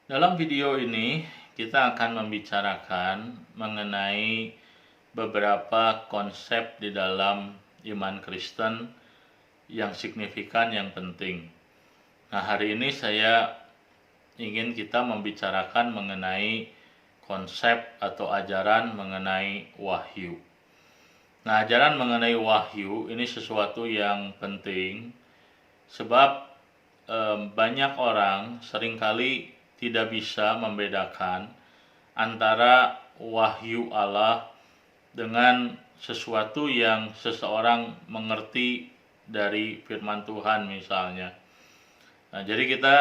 Dalam video ini, kita akan membicarakan mengenai beberapa konsep di dalam iman Kristen yang signifikan, yang penting. Nah, hari ini saya ingin kita membicarakan mengenai konsep atau ajaran mengenai wahyu. Nah, ajaran mengenai wahyu ini sesuatu yang penting sebab banyak orang seringkali tidak bisa membedakan antara wahyu Allah dengan sesuatu yang seseorang mengerti dari firman Tuhan misalnya. Nah, jadi kita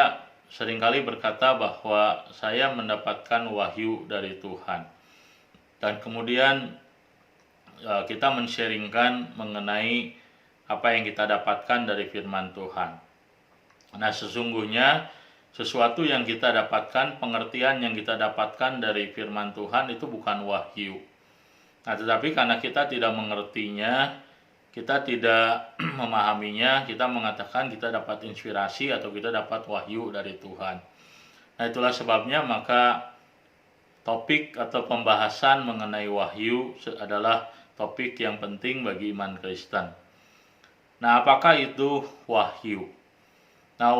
seringkali berkata bahwa saya mendapatkan wahyu dari Tuhan. Dan kemudian kita men-sharingkan mengenai apa yang kita dapatkan dari firman Tuhan. Nah, sesungguhnya sesuatu yang kita dapatkan, pengertian yang kita dapatkan dari firman Tuhan itu bukan wahyu. Nah, tetapi karena kita tidak mengertinya, kita tidak memahaminya, kita mengatakan kita dapat inspirasi atau kita dapat wahyu dari Tuhan. Nah, itulah sebabnya maka topik atau pembahasan mengenai wahyu adalah topik yang penting bagi iman Kristen. Nah, apakah itu wahyu? Nah,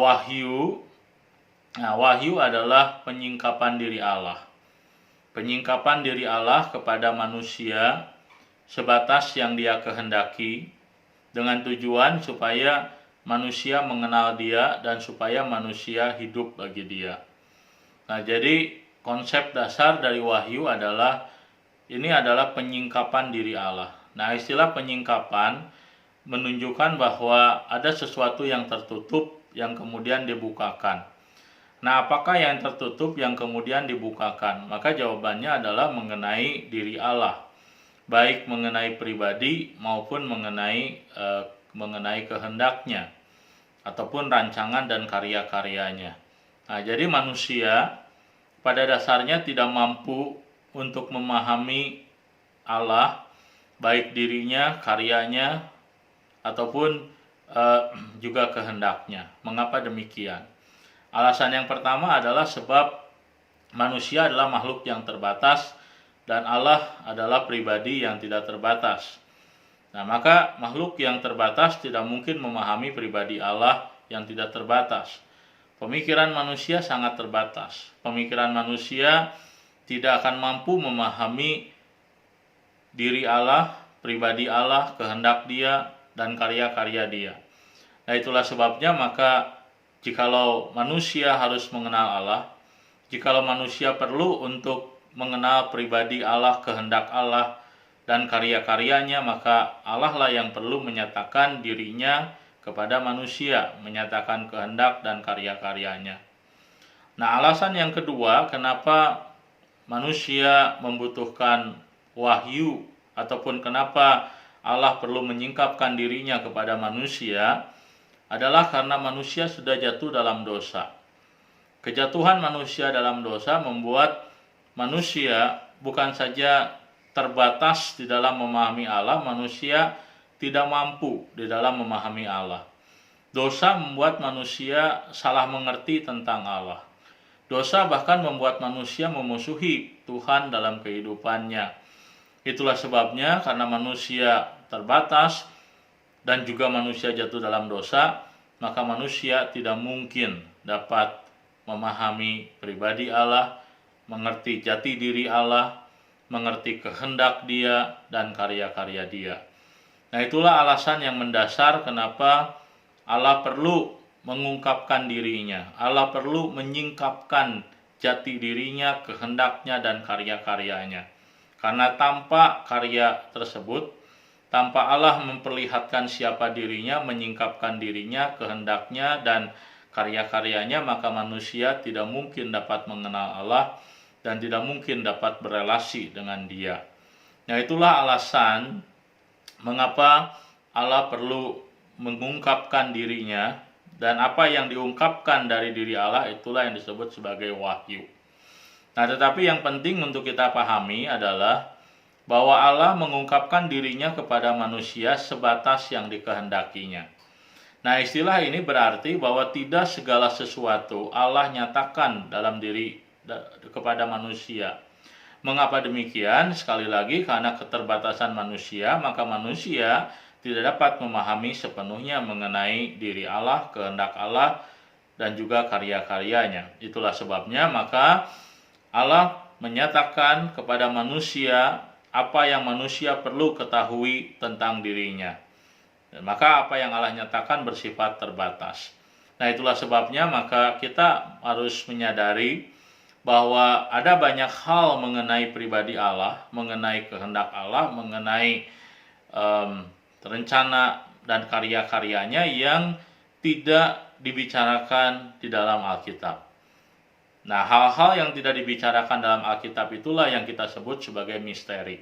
wahyu adalah penyingkapan diri Allah. Penyingkapan diri Allah kepada manusia sebatas yang Dia kehendaki dengan tujuan supaya manusia mengenal Dia dan supaya manusia hidup bagi Dia. Nah, jadi konsep dasar dari wahyu adalah penyingkapan diri Allah. Nah, istilah penyingkapan menunjukkan bahwa ada sesuatu yang tertutup yang kemudian dibukakan. Nah, apakah yang tertutup yang kemudian dibukakan? Maka jawabannya adalah mengenai diri Allah, baik mengenai pribadi maupun mengenai kehendaknya ataupun rancangan dan karya-karyanya. Nah, jadi manusia pada dasarnya tidak mampu untuk memahami Allah, baik dirinya, karyanya, ataupun juga kehendaknya. Mengapa demikian? Alasan yang pertama adalah sebab manusia adalah makhluk yang terbatas dan Allah adalah pribadi yang tidak terbatas. Nah, maka makhluk yang terbatas tidak mungkin memahami pribadi Allah yang tidak terbatas. Pemikiran manusia sangat terbatas. Pemikiran manusia tidak akan mampu memahami diri Allah, pribadi Allah, kehendak Dia, dan karya-karya Dia. Nah, itulah sebabnya maka jikalau manusia harus mengenal Allah, jikalau manusia perlu untuk mengenal pribadi Allah, kehendak Allah, dan karya-karyanya, maka Allah lah yang perlu menyatakan dirinya kepada manusia, menyatakan kehendak dan karya-karyanya. Nah, alasan yang kedua kenapa manusia membutuhkan wahyu ataupun kenapa Allah perlu menyingkapkan dirinya kepada manusia adalah karena manusia sudah jatuh dalam dosa. Kejatuhan manusia dalam dosa membuat manusia bukan saja terbatas di dalam memahami Allah, manusia tidak mampu di dalam memahami Allah. Dosa membuat manusia salah mengerti tentang Allah. Dosa bahkan membuat manusia memusuhi Tuhan dalam kehidupannya. Itulah sebabnya karena manusia terbatas dan juga manusia jatuh dalam dosa, maka manusia tidak mungkin dapat memahami pribadi Allah, mengerti jati diri Allah, mengerti kehendak Dia dan karya-karya Dia. Nah, itulah alasan yang mendasar kenapa Allah perlu mengungkapkan dirinya. Allah perlu menyingkapkan jati dirinya, kehendaknya dan karya-karyanya. Karena tanpa karya tersebut, tanpa Allah memperlihatkan siapa dirinya, menyingkapkan dirinya, kehendaknya, dan karya-karyanya, maka manusia tidak mungkin dapat mengenal Allah dan tidak mungkin dapat berelasi dengan Dia. Nah, itulah alasan mengapa Allah perlu mengungkapkan dirinya, dan apa yang diungkapkan dari diri Allah itulah yang disebut sebagai wahyu. Nah, tetapi yang penting untuk kita pahami adalah bahwa Allah mengungkapkan dirinya kepada manusia sebatas yang dikehendakinya. Nah, istilah ini berarti bahwa tidak segala sesuatu Allah nyatakan dalam diri kepada manusia. Mengapa demikian? Sekali lagi, karena keterbatasan manusia, maka manusia tidak dapat memahami sepenuhnya mengenai diri Allah, kehendak Allah, dan juga karya-karyanya. Itulah sebabnya maka Allah menyatakan kepada manusia apa yang manusia perlu ketahui tentang dirinya. Dan maka apa yang Allah nyatakan bersifat terbatas. Nah, itulah sebabnya maka kita harus menyadari bahwa ada banyak hal mengenai pribadi Allah, mengenai kehendak Allah, mengenai rencana dan karya-karyanya yang tidak dibicarakan di dalam Alkitab. Nah, hal-hal yang tidak dibicarakan dalam Alkitab itulah yang kita sebut sebagai misteri.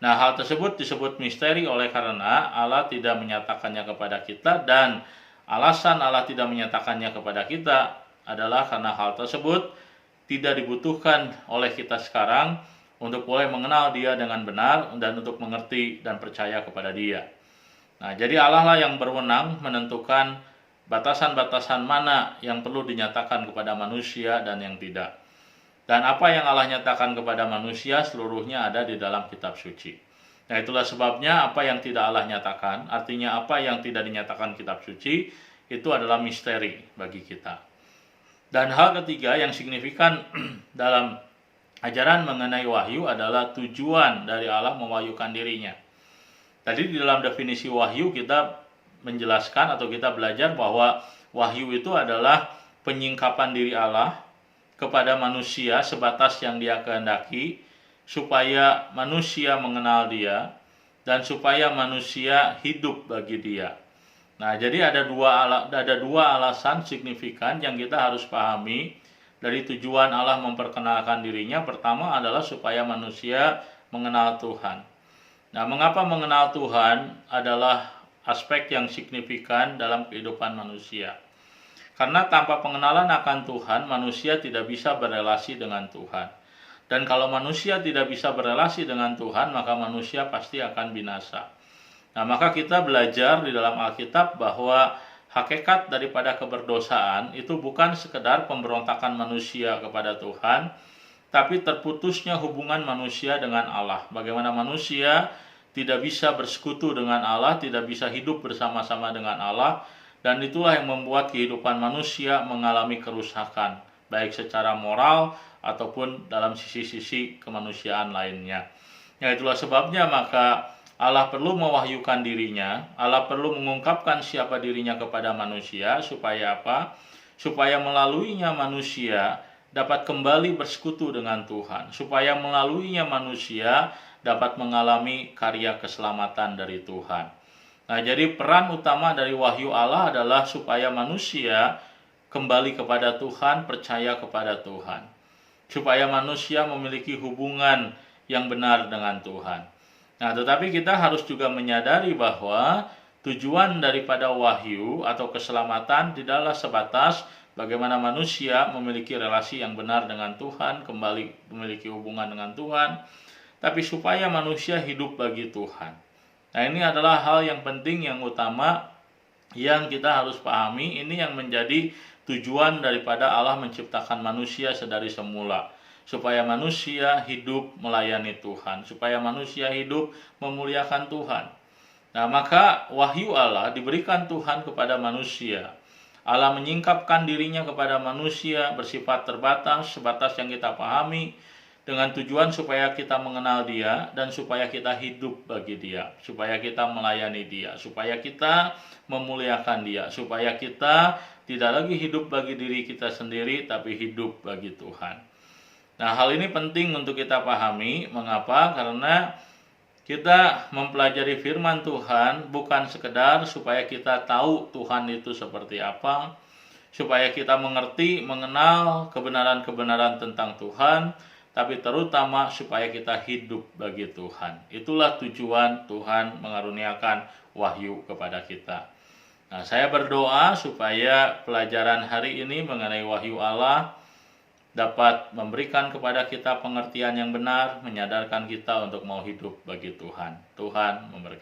Nah, hal tersebut disebut misteri oleh karena Allah tidak menyatakannya kepada kita, dan alasan Allah tidak menyatakannya kepada kita adalah karena hal tersebut tidak dibutuhkan oleh kita sekarang untuk boleh mengenal Dia dengan benar dan untuk mengerti dan percaya kepada Dia. Nah, jadi Allah lah yang berwenang menentukan batasan-batasan mana yang perlu dinyatakan kepada manusia dan yang tidak. Dan apa yang Allah nyatakan kepada manusia seluruhnya ada di dalam kitab suci. Nah, itulah sebabnya apa yang tidak Allah nyatakan, artinya apa yang tidak dinyatakan kitab suci, itu adalah misteri bagi kita. Dan hal ketiga yang signifikan dalam ajaran mengenai wahyu adalah tujuan dari Allah mewahyukan dirinya. Tadi di dalam definisi wahyu kita menjelaskan atau kita belajar bahwa wahyu itu adalah penyingkapan diri Allah kepada manusia sebatas yang Dia kehendaki, supaya manusia mengenal Dia dan supaya manusia hidup bagi Dia. Nah, jadi ada dua alasan signifikan yang kita harus pahami dari tujuan Allah memperkenalkan dirinya. Pertama adalah supaya manusia mengenal Tuhan. Nah, mengapa mengenal Tuhan adalah aspek yang signifikan dalam kehidupan manusia? Karena tanpa pengenalan akan Tuhan, manusia tidak bisa berelasi dengan Tuhan. Dan kalau manusia tidak bisa berelasi dengan Tuhan, maka manusia pasti akan binasa. Nah, maka kita belajar di dalam Alkitab bahwa hakikat daripada keberdosaan itu bukan sekedar pemberontakan manusia kepada Tuhan, tapi terputusnya hubungan manusia dengan Allah. Bagaimana manusia tidak bisa bersekutu dengan Allah, tidak bisa hidup bersama-sama dengan Allah, dan itulah yang membuat kehidupan manusia mengalami kerusakan, baik secara moral ataupun dalam sisi-sisi kemanusiaan lainnya. Ya, itulah sebabnya maka Allah perlu mewahyukan dirinya, Allah perlu mengungkapkan siapa dirinya kepada manusia, supaya apa? Supaya melaluinya manusia dapat kembali bersekutu dengan Tuhan, supaya melaluinya manusia dapat mengalami karya keselamatan dari Tuhan. Nah, jadi peran utama dari wahyu Allah adalah supaya manusia kembali kepada Tuhan, percaya kepada Tuhan. Supaya manusia memiliki hubungan yang benar dengan Tuhan. Nah, tetapi kita harus juga menyadari bahwa tujuan daripada wahyu atau keselamatan tidaklah sebatas bagaimana manusia memiliki relasi yang benar dengan Tuhan, kembali memiliki hubungan dengan Tuhan, tapi supaya manusia hidup bagi Tuhan. Nah, ini adalah hal yang penting, yang utama yang kita harus pahami. Ini yang menjadi tujuan daripada Allah menciptakan manusia sedari semula, supaya manusia hidup melayani Tuhan, supaya manusia hidup memuliakan Tuhan. Nah, maka wahyu Allah diberikan Tuhan kepada manusia. Allah menyingkapkan dirinya kepada manusia bersifat terbatas, sebatas yang kita pahami, dengan tujuan supaya kita mengenal Dia dan supaya kita hidup bagi Dia, supaya kita melayani Dia, supaya kita memuliakan Dia, supaya kita tidak lagi hidup bagi diri kita sendiri, tapi hidup bagi Tuhan. Nah, hal ini penting untuk kita pahami. Mengapa? Karena kita mempelajari firman Tuhan bukan sekedar supaya kita tahu Tuhan itu seperti apa, supaya kita mengerti, mengenal kebenaran-kebenaran tentang Tuhan, tapi terutama supaya kita hidup bagi Tuhan. Itulah tujuan Tuhan mengaruniakan wahyu kepada kita. Nah, saya berdoa supaya pelajaran hari ini mengenai wahyu Allah dapat memberikan kepada kita pengertian yang benar, menyadarkan kita untuk mau hidup bagi Tuhan. Tuhan memberkati.